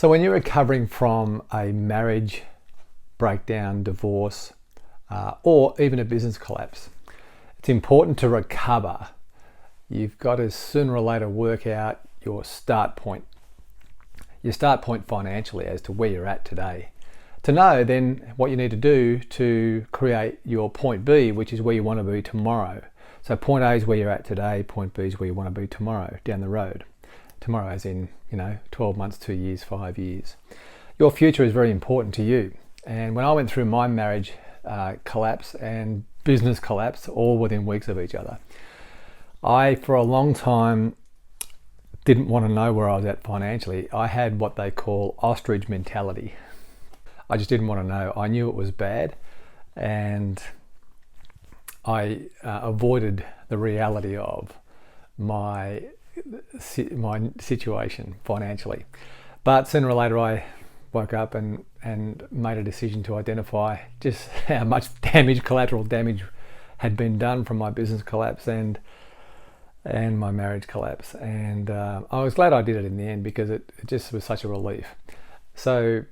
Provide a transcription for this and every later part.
So when you're recovering from a marriage breakdown, divorce, or even a business collapse, it's important to recover. You've got to sooner or later work out your start point financially as to where you're at today. To know then what you need to do to create your point B, which is where you want to be tomorrow. So point A is where you're at today, point B is where you want to be tomorrow, down the road. Tomorrow as in, 12 months, 2 years, 5 years. Your future is very important to you. And when I went through my marriage collapse and business collapse, all within weeks of each other, I, for a long time, didn't want to know where I was at financially. I had what they call ostrich mentality. I just didn't want to know. I knew it was bad, and I avoided the reality of my situation financially. But sooner or later I woke up and made a decision to identify just how much collateral damage had been done from my business collapse and my marriage collapse. And I was glad I did it in the end, because it just was such a relief. So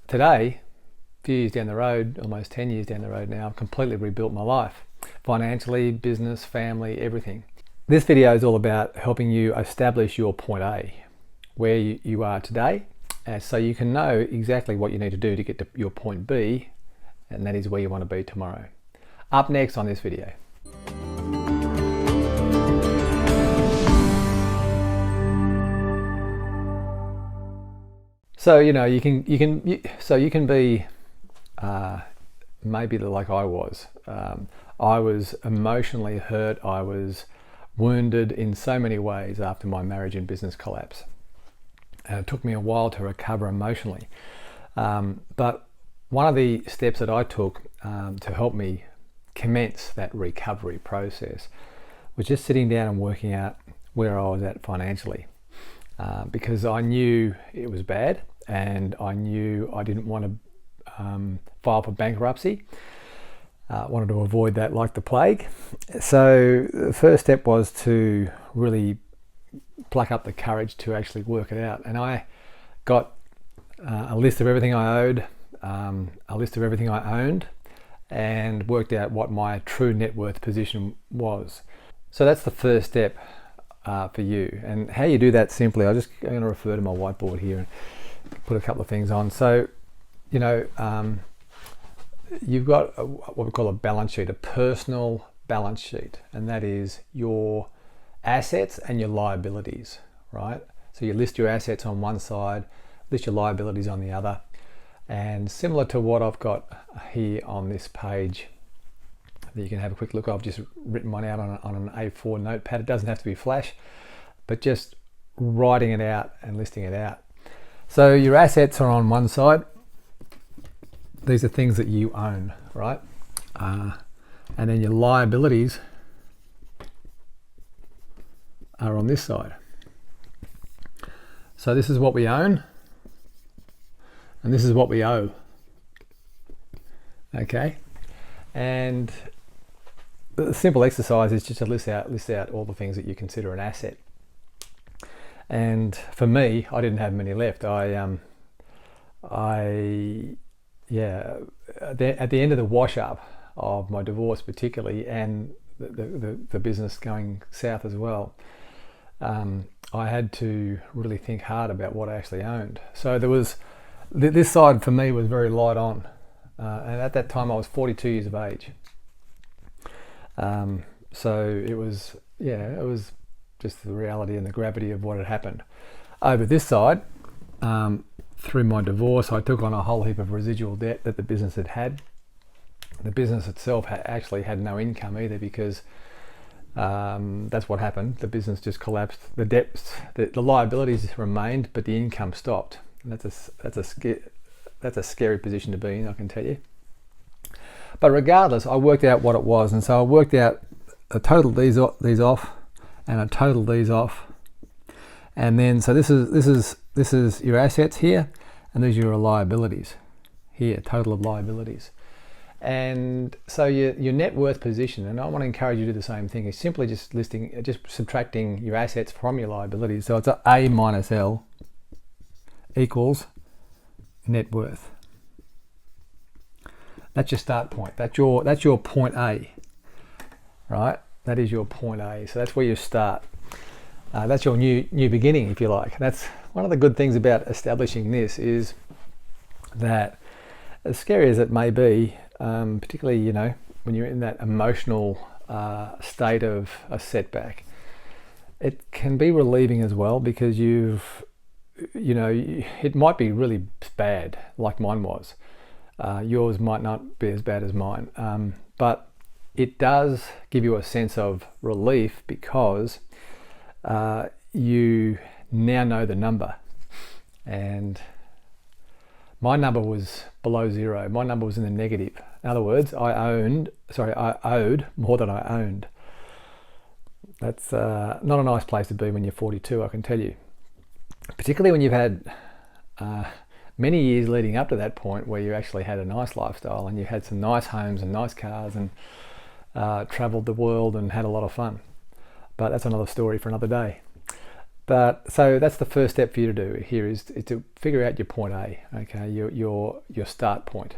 today, a few years down the road, almost 10 years down the road now, I've completely rebuilt my life. Financially, business, family, everything. This video is all about helping you establish your point A, where you are today, so you can know exactly what you need to do to get to your point B, and that is where you want to be tomorrow. Up next on this video. So you can be maybe like I was. I was emotionally hurt. I was wounded in so many ways after my marriage and business collapse, and it took me a while to recover emotionally. But one of the steps that I took to help me commence that recovery process was just sitting down and working out where I was at financially, because I knew it was bad, and I knew I didn't want to file for bankruptcy. Wanted to avoid that like the plague. So the first step was to really pluck up the courage to actually work it out. And I got a list of everything I owed, a list of everything I owned, and worked out what my true net worth position was. So that's the first step for you. And how you do that simply, I'm going to refer to my whiteboard here and put a couple of things on. So, you've got what we call a balance sheet, a personal balance sheet, and that is your assets and your liabilities, right? So you list your assets on one side, list your liabilities on the other, and similar to what I've got here on this page that you can have a quick look. I've just written one out on an A4 notepad. It doesn't have to be flash, but just writing it out and listing it out. So your assets are on one side. These are things that you own, right? And then your liabilities are on this side. So this is what we own, and this is what we owe. Okay? And the simple exercise is just to list out all the things that you consider an asset. And for me, I didn't have many left. At the end of the wash up of my divorce particularly, and the business going south as well, I had to really think hard about what I actually owned. So there was, this side for me was very light on, and at that time I was 42 years of age. So it was just the reality and the gravity of what had happened. Over this side, through my divorce, I took on a whole heap of residual debt that the business had. The business itself actually had no income either, because that's what happened. The business just collapsed. The debts, the liabilities remained, but the income stopped. And that's a scary position to be in, I can tell you. But regardless, I worked out what it was, and so I worked out I totaled these off, and I totaled these off, and then so this is your assets here, and these are your liabilities here, total of liabilities. And so your net worth position, and I want to encourage you to do the same thing, is simply just subtracting your assets from your liabilities. So it's A minus L equals net worth. That's your start point. That's your point A, right? That is your point A. So that's where you start. That's your new beginning, if you like. That's one of the good things about establishing this, is that, as scary as it may be, particularly when you're in that emotional state of a setback, it can be relieving as well, because it might be really bad, like mine was. Yours might not be as bad as mine, but it does give you a sense of relief, because you now know the number. And my number was below zero. My number was in the negative. In other words, I owed more than I owned. That's not a nice place to be when you're 42, I can tell you. Particularly when you've had many years leading up to that point where you actually had a nice lifestyle and you had some nice homes and nice cars and travelled the world and had a lot of fun. But that's another story for another day. But so that's the first step for you to do here, is to figure out your point A, okay, your start point.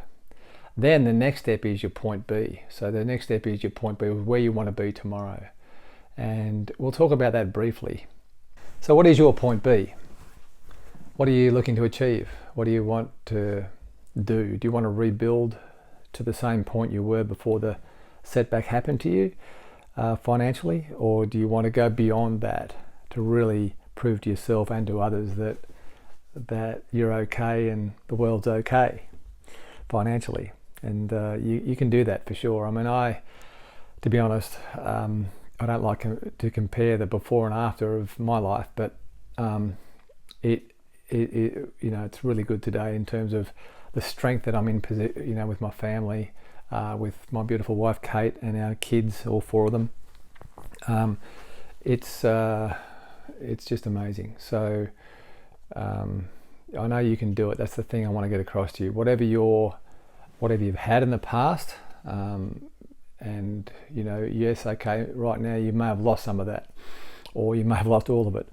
Then the next step is your point B. So the next step is your point B, where you want to be tomorrow. And we'll talk about that briefly. So what is your point B? What are you looking to achieve? What do you want to do? Do you want to rebuild to the same point you were before the setback happened to you financially? Or do you want to go beyond that to really prove to yourself and to others that you're okay and the world's okay financially? And you can do that for sure. I mean, to be honest, I don't like to compare the before and after of my life, but it's really good today in terms of the strength that I'm in, with my family, with my beautiful wife Kate and our kids, all four of them. It's just amazing. So I know you can do it. That's the thing I want to get across to you. Whatever you've had in the past, and yes, okay, right now you may have lost some of that, or you may have lost all of it,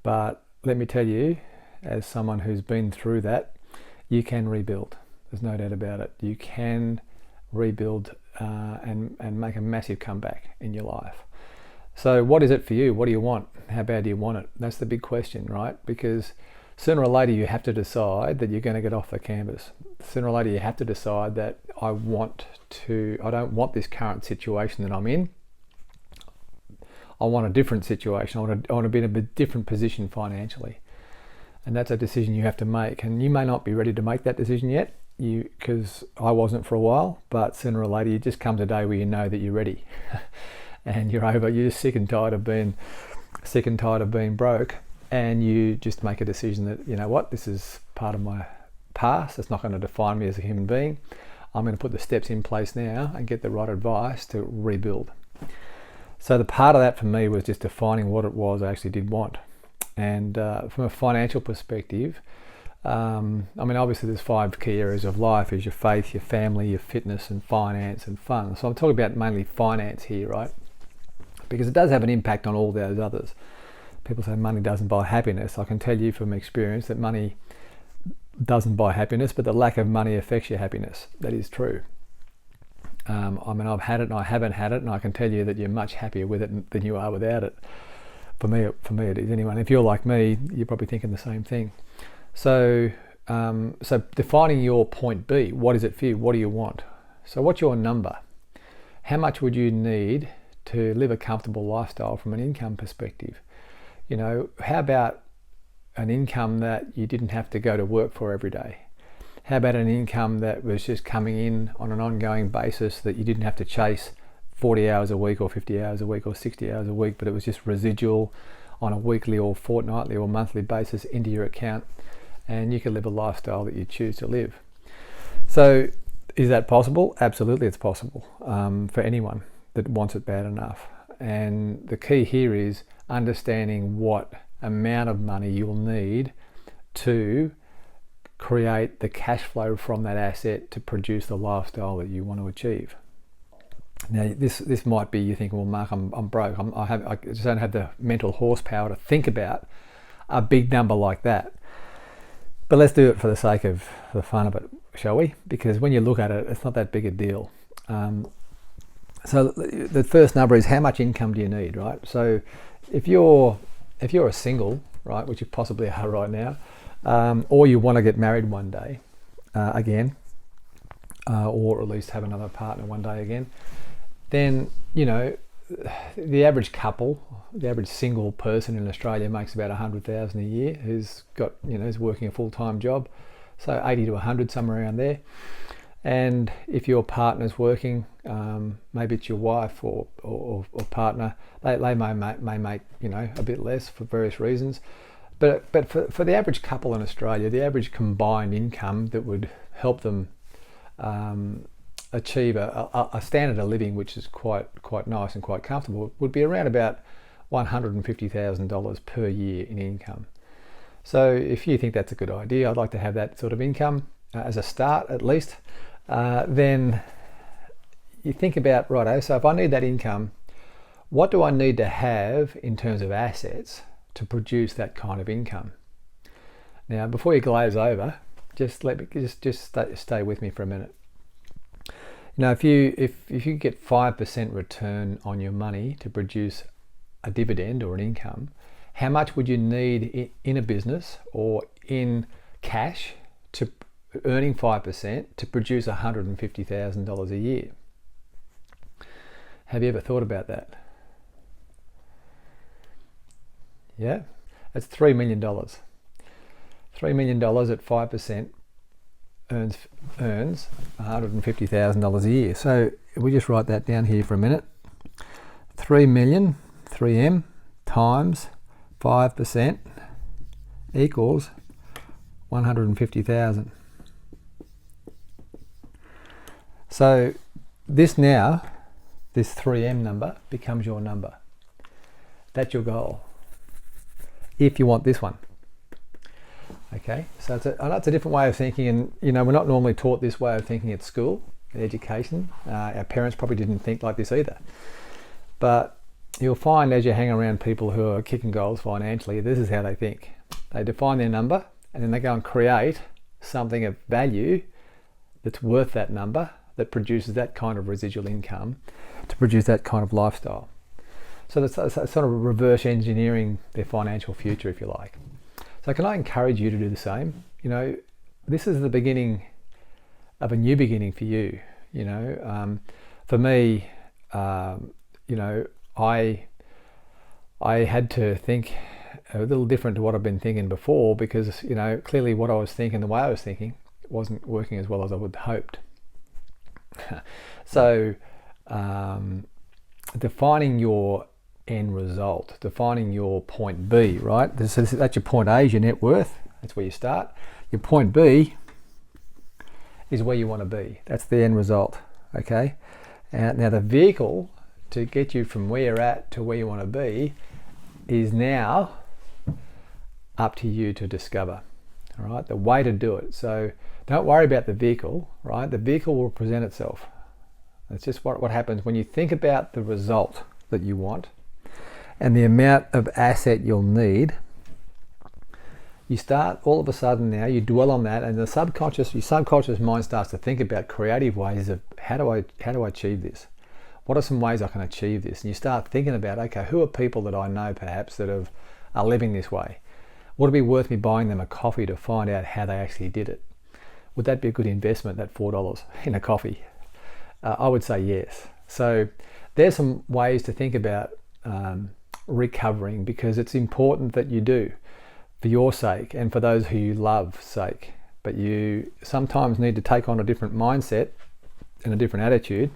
but let me tell you, as someone who's been through that, you can rebuild. There's no doubt about it. You can rebuild and make a massive comeback in your life. So what is it for you? What do you want? How bad do you want it? That's the big question, right? Because sooner or later you have to decide that you're going to get off the canvas. Sooner or later you have to decide that I don't want this current situation that I'm in. I want a different situation. I want to be in a different position financially. And that's a decision you have to make. And you may not be ready to make that decision yet, because I wasn't for a while, but sooner or later you just comes a day where you know that you're ready. And you're just sick and tired of being broke, and you just make a decision that, you know what, this is part of my past. It's not going to define me as a human being. I'm going to put the steps in place now and get the right advice to rebuild. So the part of that for me was just defining what it was I actually did want. And from a financial perspective, obviously there's 5 key areas of life: is your faith, your family, your fitness, and finance and fun. So I'm talking about mainly finance here, right? Because it does have an impact on all those others. People say money doesn't buy happiness. I can tell you from experience that money doesn't buy happiness, but the lack of money affects your happiness. That is true. I've had it and I haven't had it, and I can tell you that you're much happier with it than you are without it. For me it is anyway. And if you're like me, you're probably thinking the same thing. So defining your point B, what is it for you? What do you want? So what's your number? How much would you need to live a comfortable lifestyle from an income perspective? How about an income that you didn't have to go to work for every day? How about an income that was just coming in on an ongoing basis, that you didn't have to chase 40 hours a week or 50 hours a week or 60 hours a week, but it was just residual on a weekly or fortnightly or monthly basis into your account, and you could live a lifestyle that you choose to live? So is that possible? Absolutely, it's possible for anyone that wants it bad enough. And the key here is understanding what amount of money you'll need to create the cash flow from that asset to produce the lifestyle that you want to achieve. Now, this might be, you think, well, Mark, I'm broke. I just don't have the mental horsepower to think about a big number like that. But let's do it for the sake of the fun of it, shall we? Because when you look at it, it's not that big a deal. So the first number is how much income do you need, right? So if you're a single, right, which you possibly are right now, or you want to get married one day again, or at least have another partner one day again, then the average couple, the average single person in Australia makes about 100,000 a year, who's got who's working a full-time job, so 80 to 100, somewhere around there. And if your partner's working, maybe it's your wife or partner, they may make a bit less for various reasons. But for the average couple in Australia, the average combined income that would help them achieve a standard of living which is quite nice and quite comfortable would be around about $150,000 per year in income. So if you think that's a good idea, I'd like to have that sort of income as a start at least, then you think about, righto, so if I need that income, what do I need to have in terms of assets to produce that kind of income? Now, before you glaze over, just stay with me for a minute. If you get 5% return on your money to produce a dividend or an income, how much would you need in a business or in cash to earning 5% to produce $150,000 a year? Have you ever thought about that? Yeah, that's $3 million. $3 million at 5% earns $150,000 a year. So we just write that down here for a minute. 3 million, 3M, times 5% equals 150,000. So this 3M number becomes your number. That's your goal, if you want this one. Okay, so I know it's a different way of thinking, and we're not normally taught this way of thinking at school, in education. Our parents probably didn't think like this either. But you'll find as you hang around people who are kicking goals financially, this is how they think. They define their number, and then they go and create something of value that's worth that number, that produces that kind of residual income to produce that kind of lifestyle. So that's sort of reverse engineering their financial future, if you like. So can I encourage you to do the same? This is the beginning of a new beginning for you. For me, I had to think a little different to what I've been thinking before, because clearly what I was thinking, the way I was thinking, wasn't working as well as I would hoped. So defining your end result, defining your point B, right? That's your point A, is your net worth. That's where you start. Your point B is where you want to be. That's the end result. Okay. Now the vehicle to get you from where you're at to where you want to be is now up to you to discover. All right. The way to do it. So don't worry about the vehicle, right? The vehicle will present itself. That's just what happens when you think about the result that you want and the amount of asset you'll need. You start all of a sudden now, you dwell on that, and your subconscious mind starts to think about creative ways of how do I achieve this? What are some ways I can achieve this? And you start thinking about, okay, who are people that I know perhaps that are living this way? Would it be worth me buying them a coffee to find out how they actually did it? Would that be a good investment, that $4 in a coffee? I would say yes. So there's some ways to think about recovering, because it's important that you do, for your sake and for those who you love sake. But you sometimes need to take on a different mindset and a different attitude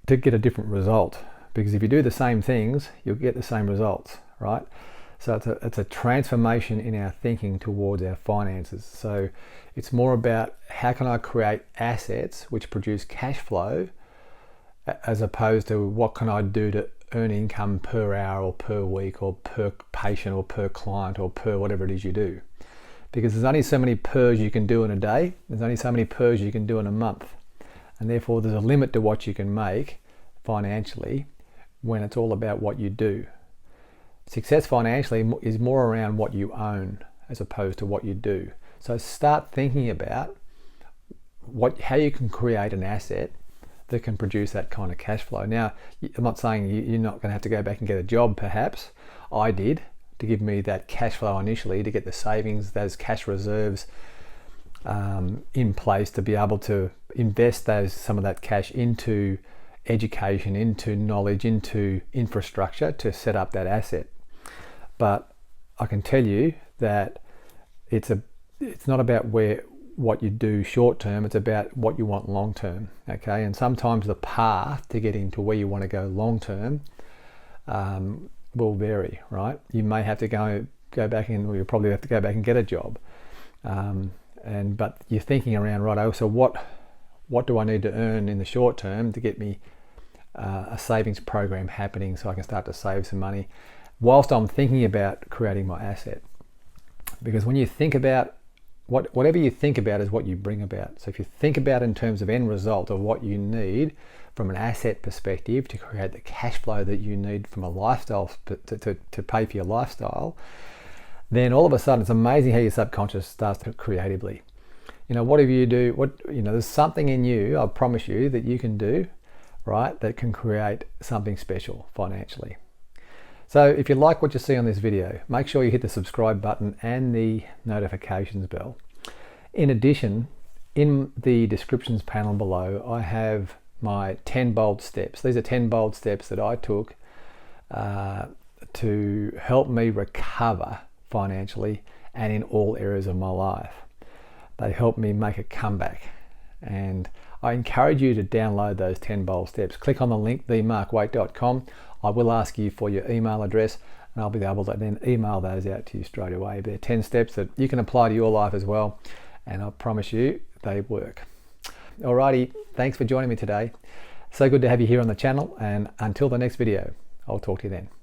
to get a different result, because if you do the same things, you'll get the same results, right? So it's a transformation in our thinking towards our finances. So it's more about how can I create assets which produce cash flow, as opposed to what can I do to earn income per hour or per week or per patient or per client or per whatever it is you do. Because there's only so many pers you can do in a day. There's only so many pers you can do in a month. And therefore there's a limit to what you can make financially when it's all about what you do. Success financially is more around what you own as opposed to what you do. So start thinking about how you can create an asset that can produce that kind of cash flow. Now, I'm not saying you're not going to have to go back and get a job, perhaps. I did, to give me that cash flow initially, to get the savings, those cash reserves in place to be able to invest some of that cash into education, into knowledge, into infrastructure to set up that asset. But I can tell you that it's not about what you do short term, it's about what you want long term. Okay, and sometimes the path to getting to where you want to go long term will vary, right? You may have to go back in, or you'll probably have to go back and get a job. But you're thinking around, right, so what do I need to earn in the short term to get me a savings program happening so I can start to save some money whilst I'm thinking about creating my asset. Because when you think about whatever you think about is what you bring about. So if you think about in terms of end result of what you need from an asset perspective to create the cash flow that you need from a lifestyle to pay for your lifestyle, then all of a sudden it's amazing how your subconscious starts to creatively. Whatever you do, there's something in you, I promise you, that you can do, right, that can create something special financially. So if you like what you see on this video, make sure you hit the subscribe button and the notifications bell. In addition, in the descriptions panel below, I have my 10 bold steps. These are 10 bold steps that I took to help me recover financially and in all areas of my life. They helped me make a comeback. And I encourage you to download those 10 bold steps. Click on the link, themarkwaite.com. I will ask you for your email address, and I'll be able to then email those out to you straight away. They're 10 steps that you can apply to your life as well, and I promise you they work. Alrighty, thanks for joining me today. So good to have you here on the channel, and until the next video, I'll talk to you then.